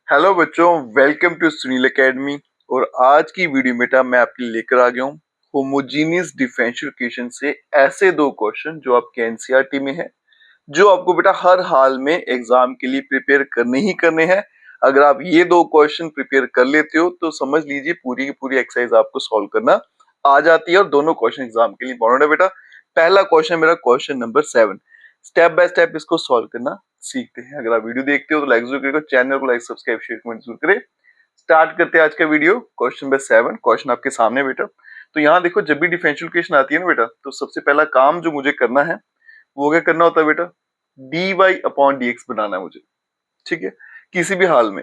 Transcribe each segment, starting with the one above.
Hello बच्चों, welcome to Sunil academy. और आज की वीडियो बेटा मैं आपके लिए लेकर आ गया हूँ होमोजीनियस डिफरेंशियल इक्वेशन से ऐसे दो क्वेश्चन जो आपके एनसीईआरटी में है, जो आपको बेटा हर हाल में एग्जाम के लिए प्रिपेयर करने ही करने हैं। अगर आप ये दो क्वेश्चन प्रिपेयर कर लेते हो तो समझ लीजिए पूरी की पूरी एक्सरसाइज आपको सॉल्व करना आ जाती है और दोनों क्वेश्चन एग्जाम के लिए इंपॉर्टेंट है बेटा। पहला क्वेश्चन मेरा question number 7, step by step इसको सॉल्व करना सीखते हैं। अगर आप वीडियो देखते हो तो लाइक जरूर करिएगा, चैनल को लाइक सब्सक्राइब शेयर कमेंट जरूर करें। स्टार्ट करते हैं आज का वीडियो। क्वेश्चन नंबर 7, क्वेश्चन आपके सामने बेटा। तो यहाँ देखो, जब भी डिफरेंशियल इक्वेशन आती है ना बेटा, तो सबसे पहला काम जो मुझे करना है वो क्या करना होता है बेटा, dy अपॉन dx बनाना है मुझे, ठीक है, किसी भी हाल में।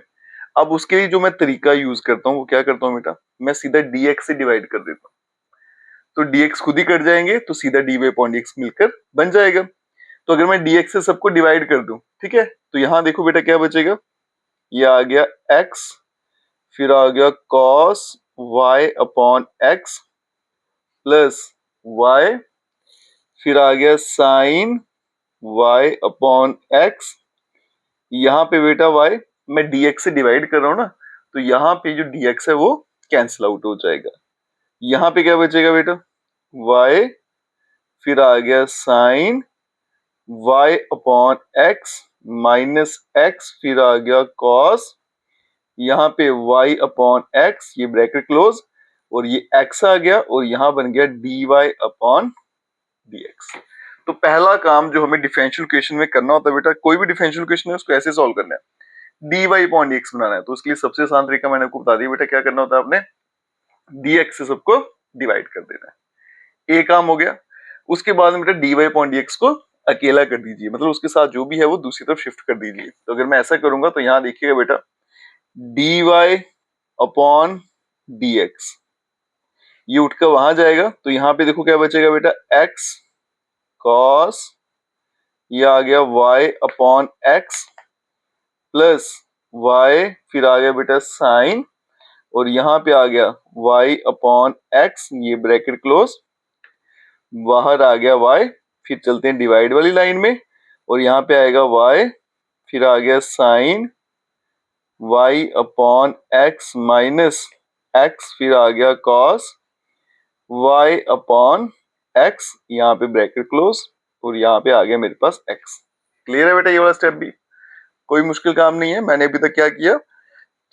अब उसके लिए जो मैं तरीका यूज करता हूँ वो क्या करता हूँ बेटा, मैं सीधा dx से डिवाइड कर देता हूँ, तो dx खुद ही कट जाएंगे, तो सीधा dy अपॉन dx मिलकर बन जाएगा। तो अगर मैं dx से सबको डिवाइड कर दूं, ठीक है, तो यहाँ देखो बेटा क्या बचेगा, ये आ गया x, फिर आ गया cos y upon x plus y, फिर आ गया साइन y अपॉन x। यहाँ पे बेटा y मैं dx से डिवाइड कर रहा हूँ ना, तो यहाँ पे जो dx है वो कैंसिल आउट हो जाएगा। यहाँ पे क्या बचेगा बेटा, y, फिर आ गया sine y upon x minus x, फिर आ गया cos, यहाँ पे y अपॉन x, ये ब्रैकेट क्लोज, और ये x आ गया, और यहाँ बन गया dy अपॉन dx। तो पहला काम जो हमें डिफरेंशियल इक्वेशन में करना होता है बेटा, कोई भी डिफरेंशियल इक्वेशन है उसको ऐसे सॉल्व करना है, dy अपॉन dx बनाना है। तो उसके लिए सबसे आसान तरीका मैंने आपको बता दिया बेटा, क्या करना होता है, आपने dx से सबको डिवाइड कर देना है। एक काम हो गया। उसके बाद में बेटा dy अपॉन dx को अकेला कर दीजिए, मतलब उसके साथ जो भी है वो दूसरी तरफ शिफ्ट कर दीजिए। तो अगर मैं ऐसा करूंगा तो यहाँ देखिएगा बेटा, dy अपॉन dx ये उठकर वहां जाएगा, तो यहाँ पे देखो क्या बचेगा बेटा, x cos, ये आ गया y upon x plus y, फिर आ गया बेटा साइन, और यहाँ पे आ गया y अपॉन x, ये ब्रैकेट क्लोज, बाहर आ गया y, फिर चलते हैं डिवाइड वाली लाइन में, और यहाँ पे आएगा y, फिर आ गया sine y upon x minus x, फिर आ गया cos y अपॉन x, यहाँ पे ब्रैकेट क्लोज, और यहाँ पे आ गया मेरे पास x। क्लियर है बेटा ये वाला स्टेप भी, कोई मुश्किल काम नहीं है। मैंने अभी तक क्या किया,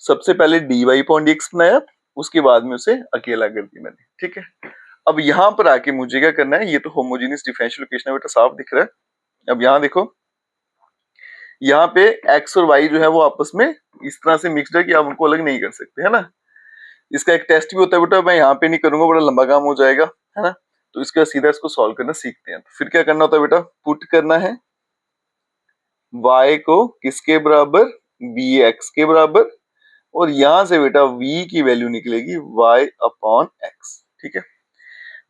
सबसे पहले dy अपॉन dx बनाया, उसके बाद में उसे अकेला कर दिया मैंने, ठीक है। अब यहाँ पर आके मुझे क्या करना है, ये तो होमोजेनियस डिफरेंशियल इक्वेशन है बेटा, साफ दिख रहा है। अब यहाँ देखो, यहाँ पे x और y जो है वो आपस में इस तरह से मिक्सड है कि आप उनको अलग नहीं कर सकते, है ना। इसका एक टेस्ट भी होता है बेटा, मैं यहाँ पे नहीं करूंगा, बड़ा लंबा काम हो जाएगा, है ना। तो इसका सीधा इसको सॉल्व करना सीखते हैं। तो फिर क्या करना होता है बेटा, पुट करना है y को किसके बराबर, bx के बराबर, और यहां से बेटा v की वैल्यू निकलेगी y अपॉन x, ठीक है।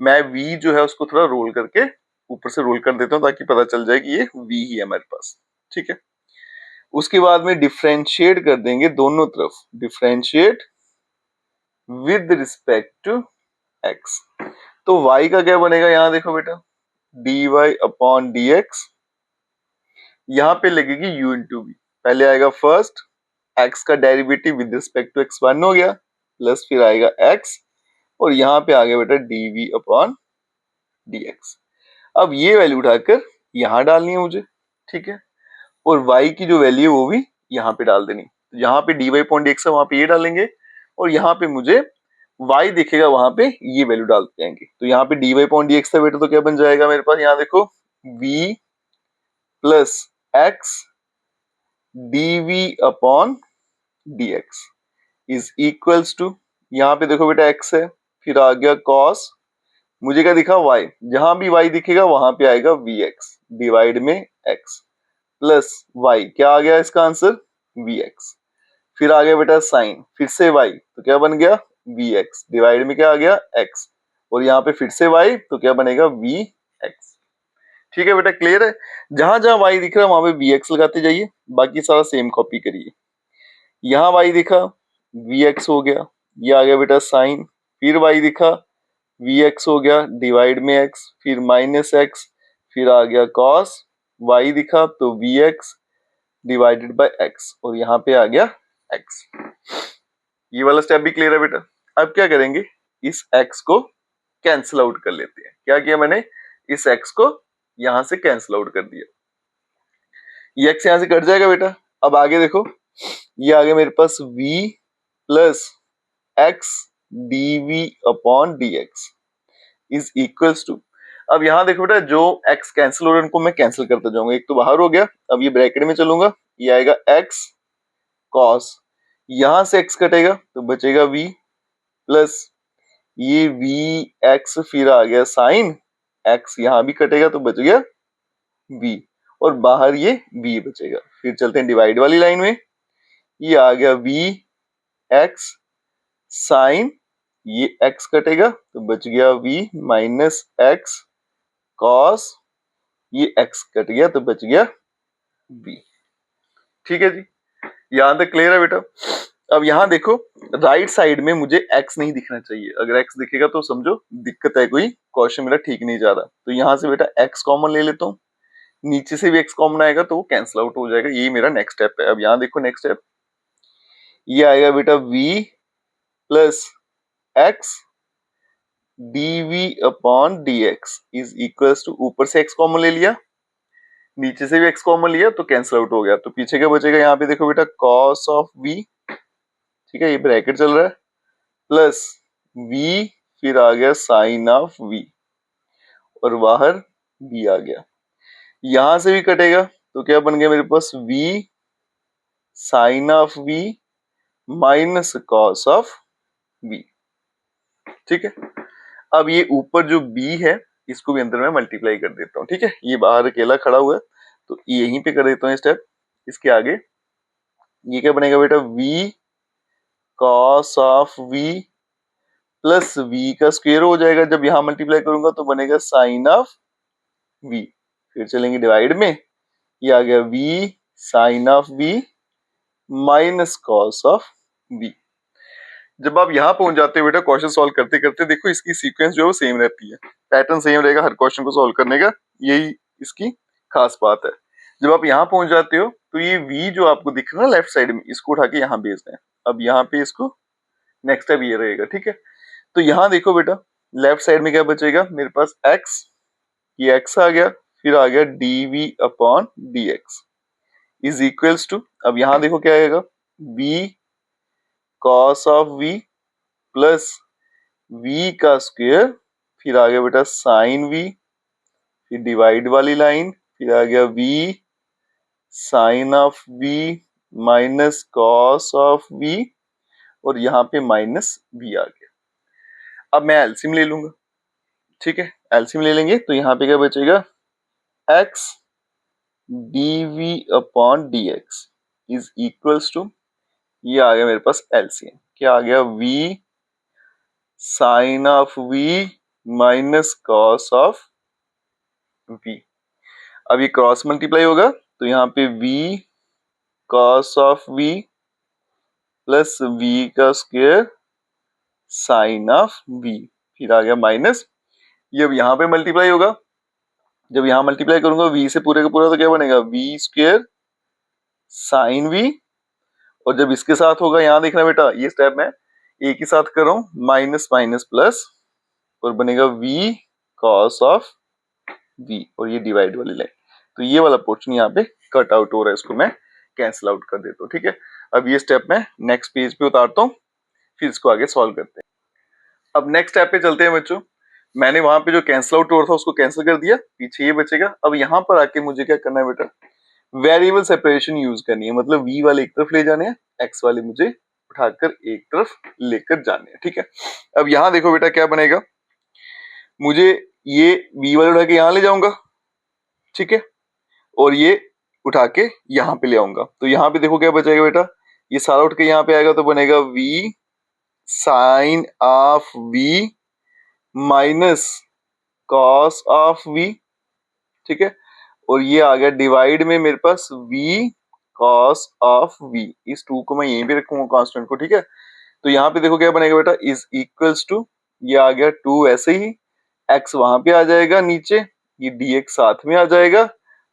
मैं v जो है उसको थोड़ा रोल करके ऊपर से रोल कर देता हूँ ताकि पता चल जाए कि ये v ही है हमारे पास, ठीक है। उसके बाद में डिफरेंशिएट कर देंगे दोनों तरफ, differentiate with respect to x। तो y का क्या बनेगा, यहाँ देखो बेटा, dy अपॉन dx, यहाँ पे लगेगी u इंटू v। पहले आएगा फर्स्ट x का derivative with respect to x 1 हो गया, प्लस फिर आएगा x, और यहाँ पे आ गया बेटा dv अपॉन dx। अब ये वैल्यू उठाकर यहाँ डालनी है मुझे, ठीक है, और y की जो वैल्यू है वो भी यहाँ पे डाल देनी। तो यहाँ पे dy अपॉन dx है, वहां पे ये डालेंगे, और यहाँ पे मुझे y दिखेगा, वहां पे ये वैल्यू डालते जाएंगे। तो यहाँ पे dy अपॉन dx था बेटा, तो क्या बन जाएगा मेरे पास, यहाँ देखो v plus x dv upon dx is equals to, यहाँ पे देखो बेटा x है, फिर आ गया cos, मुझे क्या दिखा y, जहां भी y दिखेगा वहां पे आएगा vx डिवाइड में x, प्लस y, क्या आ गया इसका आंसर, vx, फिर आ गया बेटा साइन, फिर से y, तो क्या बन गया vx डिवाइड में क्या आ गया x, और यहाँ पे फिर से y, तो क्या बनेगा vx। ठीक है बेटा, क्लियर है। जहां जहां y दिख रहा है वहां पे vx लगाते जाइए, बाकी सारा सेम कॉपी करिए। यहाँ y दिखा vx हो गया, ये आ गया बेटा साइन, फिर y दिखा vx हो गया डिवाइड में x, फिर माइनस x, फिर आ गया cos, y दिखा तो vx डिवाइडेड बाय x, और यहाँ पे आ गया x। ये वाला स्टेप भी क्लियर है बेटा। अब क्या करेंगे, इस x को कैंसिल आउट कर लेते हैं। क्या किया मैंने, इस x को यहां से कैंसिल आउट कर दिया, ये x यहां से कट जाएगा बेटा। अब आगे देखो, ये आ गया मेरे पास v plus x dv upon dx is equals to, अब यहां देखो बेटा जो x कैंसिल हो रहा है उनको मैं कैंसिल करता जाऊंगा, एक तो बाहर हो गया, अब ये ब्रैकेट में चलूंगा, ये आएगा x cos, यहां से x कटेगा तो बचेगा v प्लस ये v x फिर आ गया साइन x, यहां भी कटेगा तो बच गया v और बाहर ये v बचेगा। फिर चलते हैं डिवाइड वाली लाइन में, ये आ गया v x साइन, ये x कटेगा तो बच गया v माइनस x cos, ये x कट गया तो बच गया v। ठीक है जी, यहां तक क्लियर है बेटा। अब यहां देखो राइट साइड में मुझे x नहीं दिखना चाहिए, अगर x दिखेगा तो समझो दिक्कत है, कोई क्वेश्चन मेरा ठीक नहीं जा रहा। तो यहां से बेटा x कॉमन ले लेता हूँ, नीचे से भी x कॉमन आएगा तो वो कैंसिल आउट हो जाएगा, यही मेरा नेक्स्ट स्टेप है। अब यहां देखो नेक्स्ट स्टेप, ये आएगा बेटा v plus x dv upon dx is equals to, ऊपर से x कॉमन ले लिया, नीचे से भी x कॉमन लिया तो कैंसिल आउट हो गया, तो पीछे क्या बचेगा, यहाँ पे देखो बेटा cos ऑफ v, ठीक है ये ब्रैकेट चल रहा है, प्लस v फिर आ गया साइन ऑफ v और बाहर v आ गया, यहां से भी कटेगा तो क्या बन गया मेरे पास v sine of v minus cos of v। ठीक है, अब ये ऊपर जो b है इसको भी अंदर में मल्टीप्लाई कर देता हूँ। ठीक है, ये बाहर अकेला खड़ा हुआ है तो यहीं पे कर देता हूँ स्टेप। इसके आगे ये क्या बनेगा बेटा, v cos of v plus v का स्क्वायर हो जाएगा, जब यहां मल्टीप्लाई करूंगा तो बनेगा साइन ऑफ v। फिर चलेंगे डिवाइड में, ये आ गया v sine of v minus cos of v। जब आप यहां पहुंच जाते हो बेटा क्वेश्चन सॉल्व करते करते, देखो इसकी सीक्वेंस जो है वो सेम रहती है, पैटर्न सेम रहेगा हर क्वेश्चन को सॉल्व करने का, यही इसकी खास बात है। जब आप यहाँ पहुंच जाते हो तो ये v जो आपको दिख रहा है ना लेफ्ट साइड में, इसको उठा के यहाँ भेजना है। अब यहाँ पे इसको नेक्स्ट स्टेप ये रहेगा। ठीक है, तो यहाँ देखो बेटा लेफ्ट साइड में क्या बचेगा मेरे पास x, ये x आ गया, फिर आ गया dv upon dx is equals to, अब यहाँ देखो क्या आएगा, v cos of v plus v का स्क्वायर, फिर आ गया बेटा साइन v, फिर डिवाइड वाली लाइन, फिर आ गया v sine of v minus cos of v और यहाँ पे माइनस v आ गया। अब मैं एलसीएम ले लूंगा। ठीक है, एलसीएम ले लेंगे तो यहाँ पे क्या बचेगा, x dv upon dx is equals to, ये आ गया मेरे पास एलसीएम, क्या आ गया, v sine of v minus cos of v। अब ये क्रॉस मल्टीप्लाई होगा तो यहाँ पे v cos of v plus v का स्क्वायर साइन ऑफ v, फिर आ गया माइनस, ये अब यहाँ पे मल्टीप्लाई होगा, जब यहाँ मल्टीप्लाई करूंगा v से पूरे का पूरा तो क्या बनेगा, v स्क्वायर साइन v, और जब इसके साथ होगा, यहाँ देखना बेटा ये स्टेप मैं एक ही साथ कर रहा हूँ, माइनस माइनस प्लस और बनेगा v cos ऑफ v और ये डिवाइड वाली लाइन, तो ये वाला पोर्शन यहाँ पे कट आउट हो रहा है, इसको मैं कैंसिल आउट कर देता हूँ। ठीक है, अब ये स्टेप मैं नेक्स्ट पेज पे उतारता हूँ, फिर इसको आगे सॉल्व करते हैं। अब नेक्स्ट स्टेप पे चलते हैं बच्चों, मैंने वहां पे जो कैंसिल आउट हो रहा था उसको कैंसिल कर दिया, पीछे ये बचेगा। अब यहाँ पर आके मुझे क्या करना है बेटा, वेरिएबल सेपरेशन यूज करनी है, मतलब v वाले एक तरफ ले जाने हैं, x वाले मुझे उठाकर एक तरफ लेकर जाने हैं। ठीक है, अब यहाँ देखो बेटा क्या बनेगा, मुझे ये v वाले उठा के यहाँ ले जाऊंगा, ठीक है, और ये उठा के यहाँ पे ले आऊंगा, तो यहाँ पे देखो क्या बचेगा बेटा, ये सारा उठ के यहाँ पे आएगा तो बनेगा v sine of v minus cos of v। ठीक है, और ये आ गया डिवाइड में मेरे पास v cos ऑफ v, इस 2 को मैं यहीं पे रखूंगा कांस्टेंट को। ठीक है, तो यहाँ पे देखो क्या बनेगा बेटा, इज इक्वल्स टू, ये आ गया 2 ऐसे ही, x वहां पे आ जाएगा नीचे, ये dx साथ में आ जाएगा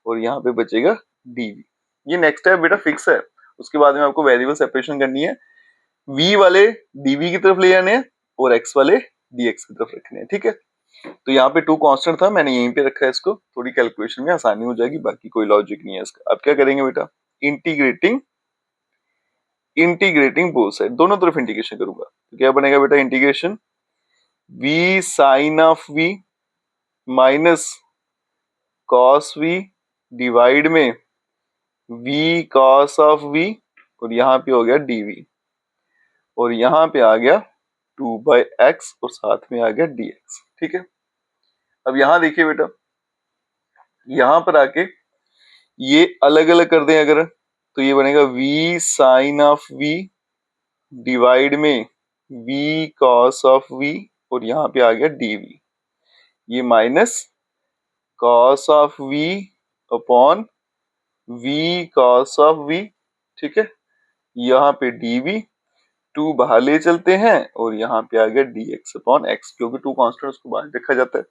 और यहाँ पे बचेगा dv। ये नेक्स्ट स्टेप बेटा फिक्स है, उसके बाद में आपको वेरिएबल सेपरेशन करनी है, v वाले dv की तरफ ले जाने हैं और x वाले dx की तरफ रखने हैं, ठीक है। तो यहाँ पे 2 कांस्टेंट था, मैंने यहीं पे रखा है इसको, थोड़ी कैलकुलेशन में आसानी हो जाएगी, बाकी कोई लॉजिक नहीं है इसका। अब क्या करेंगे बेटा, इंटीग्रेटिंग बोथ साइड, दोनों तरफ इंटीग्रेशन करूंगा, तो क्या बनेगा बेटा, integration v sine of v minus cos v divide में v cos ऑफ v, और यहाँ पे हो गया dv, और यहाँ पे आ गया 2/x और साथ में आ गया dx, ठीक है। अब यहाँ देखिए बेटा, यहाँ पर आके ये अलग अलग कर दें अगर, तो ये बनेगा v sine of v divide में v cos ऑफ v, और यहाँ पे आ गया dv, ये minus cos of v upon v cos of v, ठीक है। यहाँ पे dv 2 बाहर ले चलते हैं और यहाँ पे आ गया dx अपॉन x, क्योंकि 2 कांस्टेंट उसको बाहर रखा जाता है।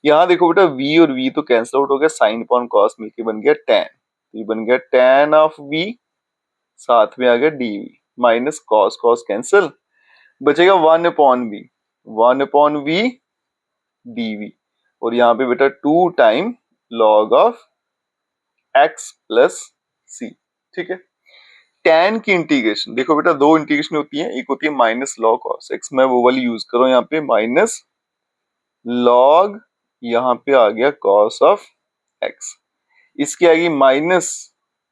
यहाँ देखो बेटा v और v तो कैंसिल आउट हो गया, साइन अपॉन कॉस मिलके बन गया tan, तो ये बन गया tan ऑफ v, साथ में आ गया dv minus cos cos cancel, बचेगा 1 अपॉन v dv, और यहाँ पे बेटा 2 time log of x plus c, ठीक है। tan की इंटीग्रेशन देखो बेटा, 2 इंटीग्रेशन होती है, एक होती है माइनस log cos x, मैं वो वाली यूज कर रहा हूँ यहाँ पे, माइनस log, यहाँ पे आ गया cos ऑफ x, इसकी आएगी माइनस,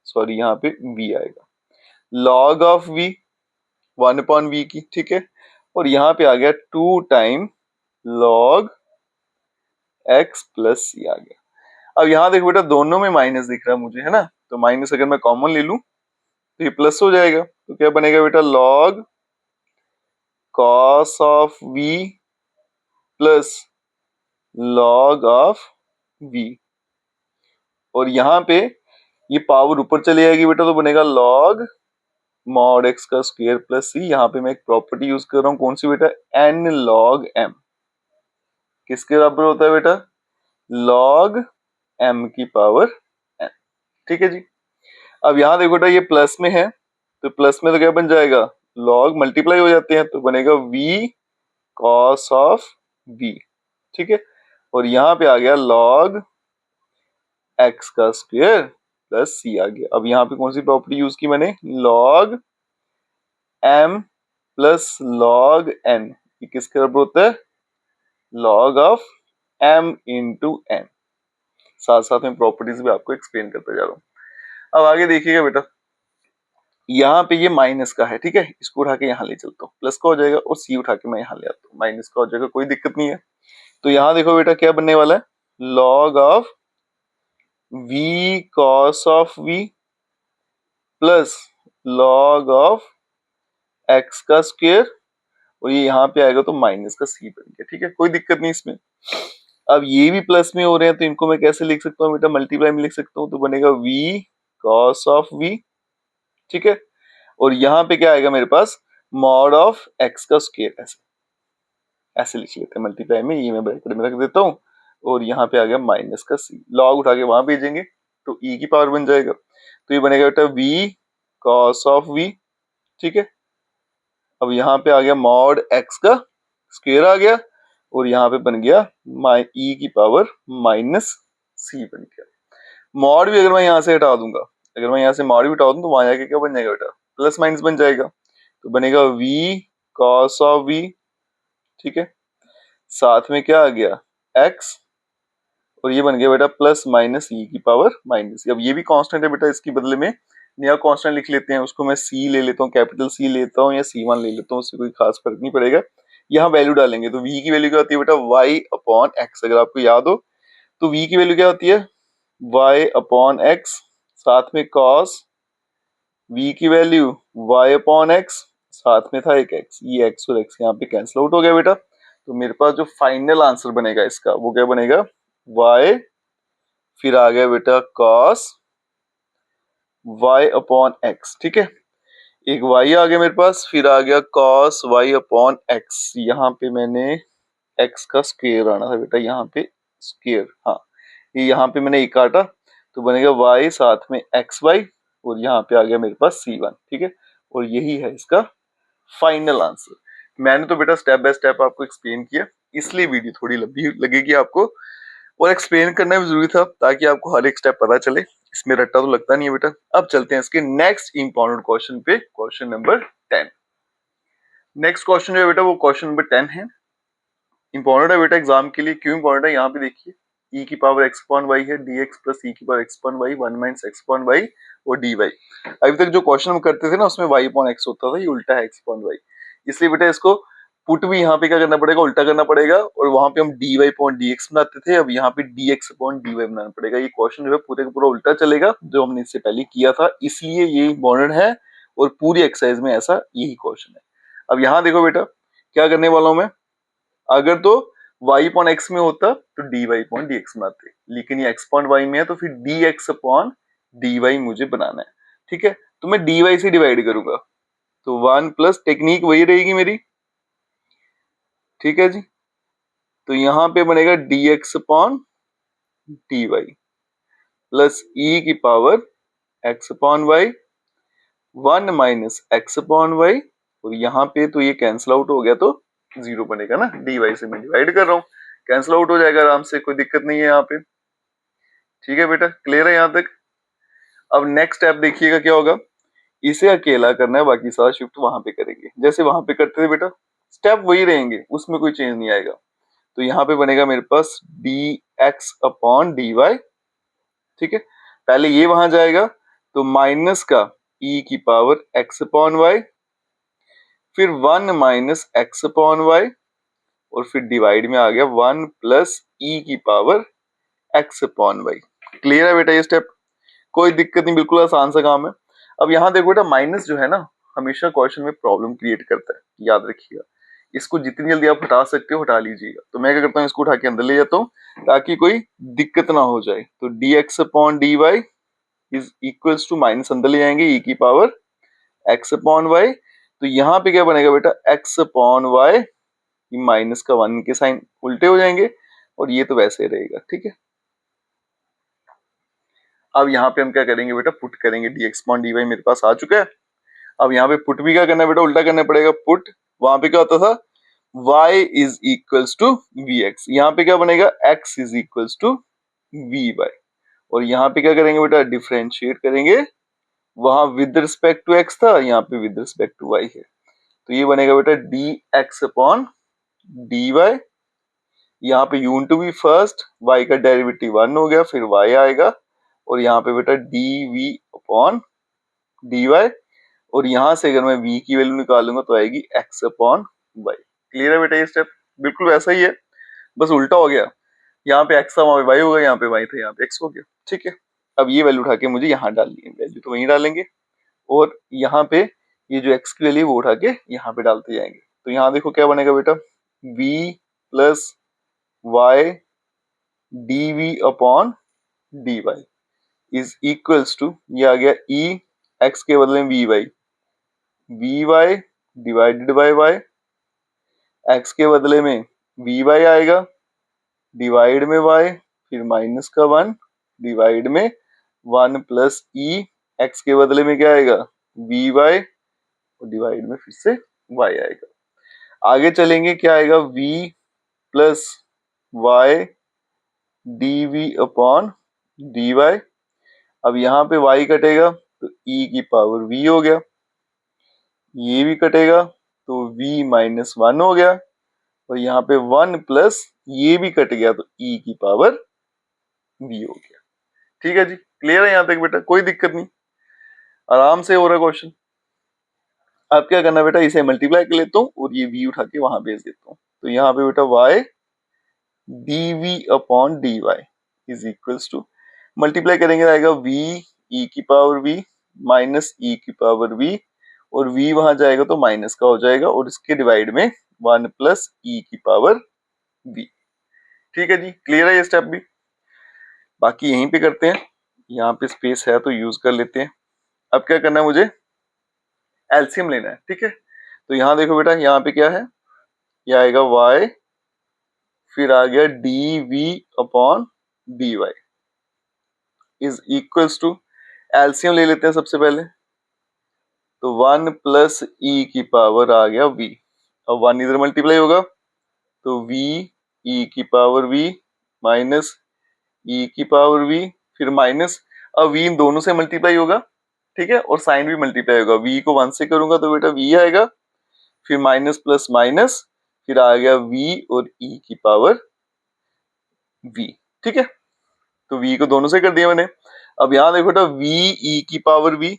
सॉरी यहाँ पे v आएगा, log of v 1 upon v की, ठीक है, और यहाँ पे आ गया 2 time log x plus c आ गया। अब यहाँ देखो बेटा, दोनों में माइनस दिख रहा है मुझे, है ना, तो माइनस अगर मैं कॉमन ले लूं तो ये प्लस हो जाएगा, तो क्या बनेगा बेटा, log cos of v plus log of v, और यहाँ पे ये पावर ऊपर चली जाएगी बेटा, तो बनेगा log मॉड x का स्क्वायर प्लस c, यहाँ पे मैं एक प्रॉपर्टी यूज कर रहा हूँ, कौन सी बेटा, n log m, किसके बराबर होता है बेटा, log m की पावर n, ठीक है जी। अब यहाँ देखो बेटा, ये प्लस में है, तो प्लस में तो क्या बन जाएगा, log मल्टीप्लाई हो जाते हैं, तो बनेगा v cos ऑफ v, ठीक है, और यहाँ पे आ गया log x का स्क्वायर प्लस c आ गया। अब यहाँ पे कौन सी प्रॉपर्टी यूज की मैंने, log m plus log n, ये किसके बराबर होता है, log of m into n, साथ साथ में प्रॉपर्टीज भी आपको एक्सप्लेन करता जा रहा हूँ। अब आगे देखिएगा बेटा, यहाँ पे ये माइनस का है, ठीक है, इसको उठा के यहाँ ले चलता हूँ, प्लस का हो जाएगा, और c उठा के मैं यहाँ ले आता हूँ, माइनस का हो जाएगा, कोई दिक्कत नहीं है। तो यहाँ देखो बेटा क्या बनने वाला है, log of v cos of v plus log of x का स्क्वायर, और ये यहाँ पे आएगा तो माइनस का c बन गया, ठीक है, कोई दिक्कत नहीं इसमें। अब ये भी प्लस में हो रहे हैं, तो इनको मैं कैसे लिख सकता हूँ बेटा, मल्टीप्लाई में लिख सकता हूँ, तो बनेगा v cos ऑफ v, ठीक है, और यहाँ पे क्या आएगा मेरे पास, मॉड ऑफ x का स्क्वायर, ऐसे ऐसे लिख लेते हैं मल्टीप्लाई में, ये मैं ब्रैकेट में रख देता हूँ, और यहाँ पे आ गया माइनस का c, लॉग उठा के वहां भेजेंगे तो e की पावर बन जाएगा, तो ये बनेगा बेटा v cos ऑफ v, ठीक है। अब यहाँ पे आ गया मॉड x का स्क्वायर आ गया, और यहाँ पे बन गया e की पावर माइनस c बन गया। मॉड भी अगर मैं यहाँ से हटा दूंगा, अगर मैं यहाँ से मॉड भी हटा दूं, तो वहां जाके क्या बन जाएगा बेटा, प्लस माइनस बन जाएगा, तो बनेगा v cos ऑफ v, ठीक है, साथ में क्या आ गया x, और ये बन गया बेटा प्लस माइनस e की पावर माइनस। अब ये भी कांस्टेंट है बेटा, इसके बदले में नया कांस्टेंट लिख लेते हैं, उसको मैं c ले लेता हूँ, कैपिटल C लेता हूँ, या c1 ले लेता हूँ, उससे कोई खास फर्क नहीं पड़ेगा। यहाँ वैल्यू डालेंगे तो v की वैल्यू क्या होती है बेटा, y अपॉन x, अगर आपको याद हो तो v की वैल्यू क्या होती है, y अपॉन x, साथ में cos, v की वैल्यू y अपॉन x, साथ में था एक x, ये x और x यहाँ पे कैंसिल आउट हो गया बेटा, तो मेरे पास जो फाइनल आंसर बनेगा इसका वो क्या बनेगा, y, फिर आ गया बेटा cos y अपॉन x, ठीक है, एक y आ गया मेरे पास, फिर आ गया cos y अपॉन x, यहाँ पे मैंने x का स्क्वायर आना था बेटा, यहाँ पे स्क्वायर, हाँ, ये यहाँ पे मैंने एक काटा, तो बनेगा y साथ में xy, और यहाँ पे आ गया मेरे पास C1, ठीक है। और यही है इसका फाइनल आंसर। मैंने तो बेटा स्टेप बाय स्टेप आपको एक्सप्लेन किया, इसलिए वीडियो थोड़ी लंबी लगेगी आपको, और एक्सप्लेन करना भी जरूरी था ताकि आपको हर एक स्टेप पता चले। इसमें रट्टा तो लगता नहीं है बेटा। अब चलते हैं इसके नेक्स्ट इंपॉर्टेंट क्वेश्चन पे, क्वेश्चन नंबर 10। नेक्स्ट क्वेश्चन जो है बेटा वो क्वेश्चन नंबर 10 है। इंपॉर्टेंट है बेटा एग्जाम के लिए। क्यों इंपॉर्टेंट है, यहाँ पे देखिए e की पावर x अपॉन y है, dx प्लस e की power x upon y, 1 minus x upon y और dy। अभी तक जो क्वेश्चन हम करते थे ना उसमें y अपॉन x होता था, ये उल्टा है x अपॉन y। इसलिए बेटा इसको पुट भी यहाँ पे क्या करना पड़ेगा, उल्टा करना पड़ेगा। और वहां पे हम dy अपॉन dx बनाते थे, अब यहाँ पे dx अपॉन dy बनाना पड़ेगा। ये क्वेश्चन जो है पूरे का पूरा उल्टा चलेगा जो हमने इससे पहले किया था, इसलिए ये इंपॉर्टेंट है और पूरी एक्सरसाइज में ऐसा यही क्वेश्चन है। अब यहाँ देखो बेटा क्या करने वाला हूं मैं, अगर तो y अपॉन x में होता तो dy अपॉन dx बनाते, लेकिन ये x अपॉन y में है तो फिर dx अपॉन dy मुझे बनाना है, ठीक है। तो मैं dy से डिवाइड करूंगा तो 1 प्लस, टेक्निक वही रहेगी मेरी, ठीक है जी। तो यहाँ पे बनेगा dx upon dy plus e की power x upon y, 1 minus x upon y, और यहाँ पे तो ये कैंसिल आउट हो गया तो जीरो बनेगा ना, dy से मैं डिवाइड कर रहा हूँ, कैंसिल आउट हो जाएगा आराम से, कोई दिक्कत नहीं है यहाँ पे। ठीक है बेटा, क्लियर है यहाँ तक। अब नेक्स्ट स्टेप देखिएगा क्या होगा, इसे अकेला करना है, बाकी सारा शिफ्ट वहां पे करेंगे जैसे वहां पे करते थे बेटा, स्टेप वही रहेंगे, उसमें कोई चेंज नहीं आएगा। तो यहाँ पे बनेगा मेरे पास dx अपॉन dy, ठीक है। पहले ये वहां जाएगा तो माइनस का e की पावर x अपॉन y, फिर 1 माइनस x अपॉन y, और फिर डिवाइड में आ गया 1 प्लस e की power x upon y। Clear है बेटा ये स्टेप, कोई दिक्कत नहीं, बिल्कुल आसान सा काम है। अब यहाँ देखो बेटा माइनस जो है ना हमेशा क्वेश्चन में प्रॉब्लम क्रिएट करता है, याद रखिएगा। इसको जितनी जल्दी आप हटा सकते हो हटा लीजिएगा। तो मैं क्या करता हूँ, इसको उठा के अंदर ले जाता हूँ ताकि कोई दिक्कत ना हो जाए। तो dx upon dy is equals to, minus अंदर ले जाएंगे e की पावर x अपॉन y। तो यहाँ पे क्या बनेगा बेटा, x अपॉन y, माइनस का 1 के साइन उल्टे हो जाएंगे और ये तो वैसे रहेगा, ठीक है। अब यहाँ पे हम क्या करेंगे बेटा, पुट करेंगे, dx अपॉन dy मेरे पास आ चुका है। अब यहाँ पे पुट भी क्या करना है बेटा, उल्टा करना पड़ेगा। पुट वहां पे क्या होता था, y is equals to vx, यहाँ पे क्या बनेगा, x is equals to vy। और यहाँ पे क्या करेंगे बेटा, डिफरेंशिएट करेंगे, वहां विद रिस्पेक्ट टू x था, यहाँ पे विद रिस्पेक्ट टू y है। तो ये बनेगा बेटा dx अपॉन dy, यहाँ पे यून टू बी फर्स्ट, y का डेरिवेटिव 1 हो गया, फिर y आएगा, और यहाँ पे बेटा dv अपॉन dy, और यहाँ से अगर मैं v की वैल्यू निकालूंगा तो आएगी x अपॉन y। क्लियर है बेटा ये स्टेप, बिल्कुल वैसा ही है, बस उल्टा हो गया। यहाँ पे x था वहां पे y होगा, यहाँ पे y था यहाँ पे x हो गया, ठीक है। अब ये वैल्यू उठा के मुझे यहाँ डालनी है, वैल्यू तो वहीं डालेंगे, और यहाँ पे ये जो x की वैल्यू वो उठा के यहाँ पे डालते जाएंगे। तो यहाँ देखो क्या बनेगा बेटा, v plus y dv upon dy is equals to, ये आ गया e, x के बदले में vy divided by y, x के बदले में vy आएगा, डिवाइड में y, फिर माइनस का 1, डिवाइड में 1 प्लस e, x के बदले में क्या आएगा vy, और डिवाइड में फिर से y आएगा। आगे चलेंगे क्या आएगा, v plus y dv upon dy। अब यहाँ पे y कटेगा तो e की पावर v हो गया, ये भी कटेगा तो v माइनस 1 हो गया, और यहाँ पे 1 प्लस ये भी कट गया तो e की पावर v हो गया। ठीक है जी, क्लियर है यहाँ तक बेटा, कोई दिक्कत नहीं, आराम से हो रहा क्वेश्चन। अब क्या करना बेटा, इसे मल्टीप्लाई कर लेता हूँ और ये v उठा के वहां भेज देता हूँ। तो यहाँ पे बेटा y dv upon dy is equals to, multiply करेंगे आएगा v e की पावर v माइनस e की पावर v, और v वहां जाएगा तो माइनस का हो जाएगा, और इसके डिवाइड में 1 प्लस e की पावर v। ठीक है जी, क्लियर है ये स्टेप भी। बाकी यहीं पे करते हैं, यहाँ पे स्पेस है तो यूज कर लेते हैं। अब क्या करना है मुझे, एलसीएम लेना है, ठीक है। तो यहाँ देखो बेटा, यहाँ पे क्या है, ये आएगा y, फिर आ गया dv upon dy is equals to, LCM ले लेते हैं सबसे पहले, तो 1 प्लस ई की पावर आ गया v। अब 1 इधर मल्टीप्लाई होगा तो v ई की पावर v माइनस ई की पावर v, फिर माइनस, अब v इन दोनों से मल्टीप्लाई होगा, ठीक है, और साइन भी मल्टीप्लाई होगा। v को 1 से करूंगा तो बेटा v आएगा, फिर माइनस प्लस माइनस, फिर आ गया v और e की पावर v, ठीक है। तो v को दोनों से कर दिया मैंने। अब यहाँ देखो बेटा v e की पावर v,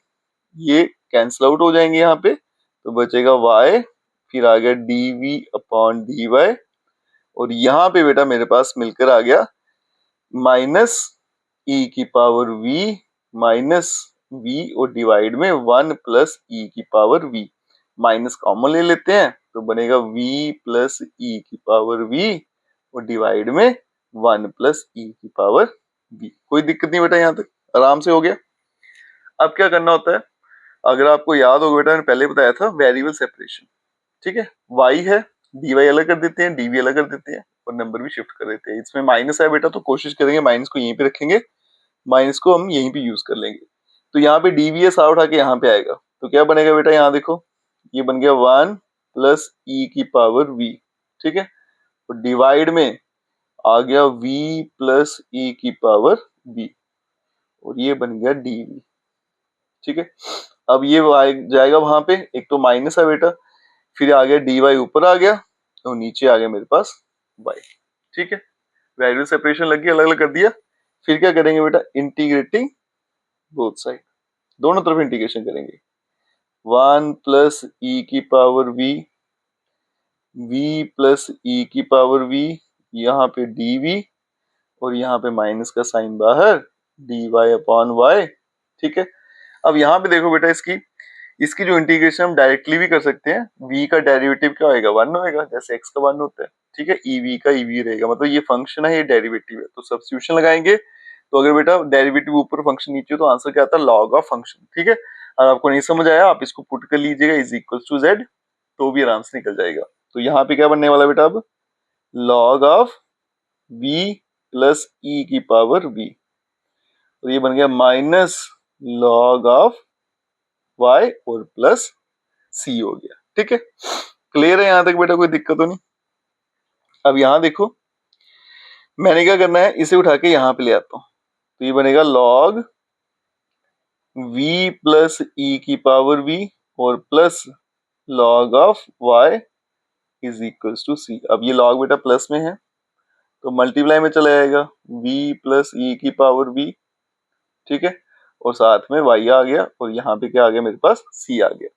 ये कैंसिल आउट हो जाएंगे यहाँ पे, तो बचेगा y, फिर आ गया dv अपॉन dy, और यहाँ पे बेटा मेरे पास मिलकर आ गया माइनस e की पावर v माइनस v और डिवाइड में 1 प्लस e की पावर v, माइनस कॉमन ले लेते हैं तो बनेगा v प्लस e की पावर v और डिवाइड में 1 प्लस e की पावर v। कोई दिक्कत नहीं बेटा, यहाँ तक आराम से हो गया। अब क्या करना होता है, अगर आपको याद होगा बेटा मैंने पहले बताया था वेरिएबल सेपरेशन, ठीक है। y है, dy अलग कर देते हैं, dv अलग कर देते हैं और नंबर भी शिफ्ट कर देते हैं। इसमें माइनस है बेटा तो कोशिश करेंगे माइनस को यहीं पे रखेंगे, माइनस को हम यहीं पे यूज कर लेंगे। तो यहाँ पे dv सारा उठा के यहाँ पे आएगा, तो क्या बनेगा बेटा, यहाँ देखो ये बन गया 1 प्लस e की पावर v, ठीक है, और डिवाइड में आ गया v प्लस e की पावर v, और ये बन गया dv, ठीक है। अब ये जाएगा वहां पे, एक तो माइनस है बेटा, फिर आ गया dy ऊपर आ गया और नीचे आ गया मेरे पास y, ठीक है। वेरिएबल सेपरेशन लग गई, अलग अलग कर दिया। फिर क्या करेंगे बेटा, इंटीग्रेटिंग बोथ साइड, दोनों तरफ इंटीग्रेशन करेंगे। 1 प्लस ई की पावर v, v प्लस ई की पावर v, यहाँ पे dv और यहाँ पे माइनस का साइन बाहर, dy अपॉन y, ठीक है। अब यहाँ पे देखो बेटा इसकी जो इंटीग्रेशन हम डायरेक्टली भी कर सकते हैं। v का डेरिवेटिव क्या होएगा, 1 होएगा, जैसे x का 1 होता है, ठीक है। ev का ev रहेगा, मतलब ये फंक्शन है, ये डेरिवेटिव है, तो सब्स्टिट्यूशन लगाएंगे। तो अगर बेटा डेरिवेटिव ऊपर फंक्शन नीचे तो आंसर क्या आता है, लॉग ऑफ फंक्शन, ठीक है। अगर आपको नहीं समझ आया आप इसको पुट कर लीजिएगा इज इक्वल टू z, तो भी आराम से निकल जाएगा। तो यहाँ पे क्या बनने वाला बेटा, अब log of v plus e की पावर v, तो ये बन गया माइनस लॉग ऑफ y और प्लस c हो गया, ठीक है। क्लियर है यहाँ तक बेटा, कोई दिक्कत तो नहीं। अब यहाँ देखो मैंने क्या करना है, इसे उठा के यहाँ पे ले आता हूँ, तो ये बनेगा लॉग v प्लस e की पावर v और plus log of y is equal to c। अब ये लॉग बेटा प्लस में है तो मल्टीप्लाई में चला जाएगा, v प्लस e की पावर v, ठीक है, और साथ में y आ गया और यहाँ पे क्या आ गया मेरे पास, c आ गया।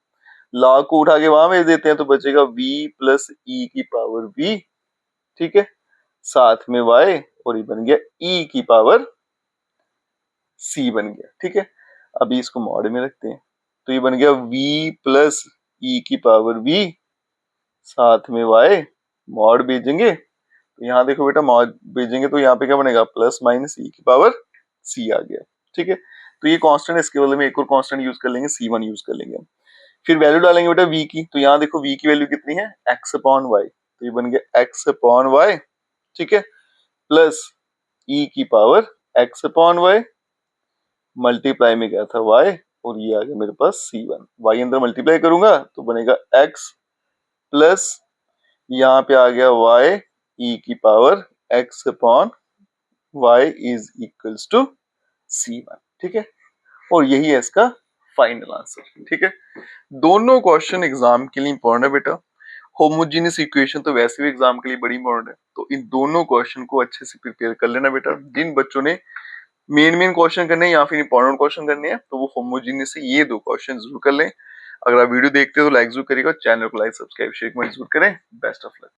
लॉग को उठा के वहां भेज देते हैं तो बचेगा v प्लस e की पावर v, ठीक है, साथ में y और ये बन गया e की पावर c बन गया, ठीक है। अभी इसको मॉड में रखते हैं तो ये बन गया v प्लस e की पावर v, साथ में y, मॉड भेजेंगे तो यहाँ देखो बेटा मॉड भेजेंगे तो यहाँ पे क्या बनेगा, प्लस माइनस e की पावर c आ गया, ठीक है। तो ये कांस्टेंट, इसके बदले में एक और कांस्टेंट यूज कर लेंगे, c1 यूज कर लेंगे हम। फिर वैल्यू डालेंगे बेटा v की, तो यहाँ देखो v की वैल्यू कितनी है, x अपॉन y, तो ये बन गया x अपॉन y, ठीक है, प्लस e की power x upon y, multiply में गया था y और ये आ गया मेरे पास c1, y अंदर मल्टीप्लाई करूंगा तो बनेगा x प्लस यहाँ पे आ गया y e की power x upon y is equals to c1, ठीक है। और यही है इसका फाइनल आंसर, ठीक है। दोनों क्वेश्चन एग्जाम के लिए इंपॉर्टेंट है बेटा। होमोजेनियस इक्वेशन तो वैसे भी एग्जाम के लिए बड़ी इंपॉर्टेंट है, तो इन दोनों क्वेश्चन को अच्छे से प्रिपेयर कर लेना बेटा। जिन बच्चों ने मेन क्वेश्चन करने हैं या फिर इंपॉर्टेंट क्वेश्चन करने हैं तो वो होमोजेनियस से ये 2 क्वेश्चन जरूर कर लें। अगर आप वीडियो देखते हो तो लाइक जरूर करिएगा, चैनल को लाइक सब्सक्राइब शेयर जरूर करें। Best of luck.